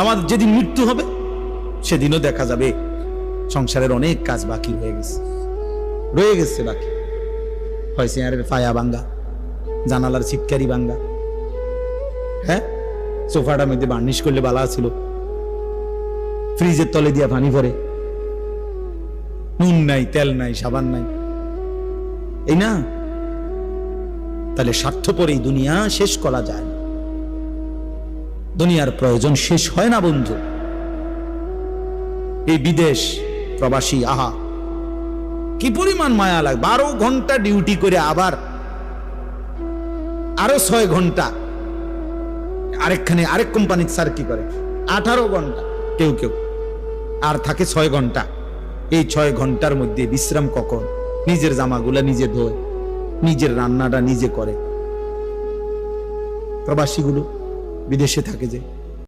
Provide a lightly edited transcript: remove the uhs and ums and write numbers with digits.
আমার যেদিন মৃত্যু হবে সেদিনও দেখা যাবে সংসারের অনেক কাজ বাকি রয়ে গেছে বাকি। হয় চেয়ারের পায়া ভাঙ্গা, জানালার ছিটকারি ভাঙ্গা, হ্যাঁ, সোফাটার মধ্যে বার্নিশ করলে বালা ছিল, ফ্রিজের তলে দিয়া পানি ভরে, নুন নাই, তেল নাই, সাবান নাই, এই না? তাহলে স্বার্থপর এই দুনিয়া শেষ করা যায় না। দুনিয়ার প্রয়োজন শেষ হয় না বন্ধু। এই বিদেশ প্রবাসী, আহা কি পরিমাণ মায়া লাগে। 12 ঘন্টা ডিউটি করে আবার আরো 6 ঘন্টা আরেক কোম্পানির স্যার কি করে 18 ঘন্টা, কেউ কেউ আর থাকে 6 ঘন্টা। এই 6 ঘন্টার মধ্যে বিশ্রাম কখন? নিজের জামাগুলা নিজে ধোয়, নিজের রান্নাটা নিজে করে। প্রবাসীগুলো বিদেশে থাকে যে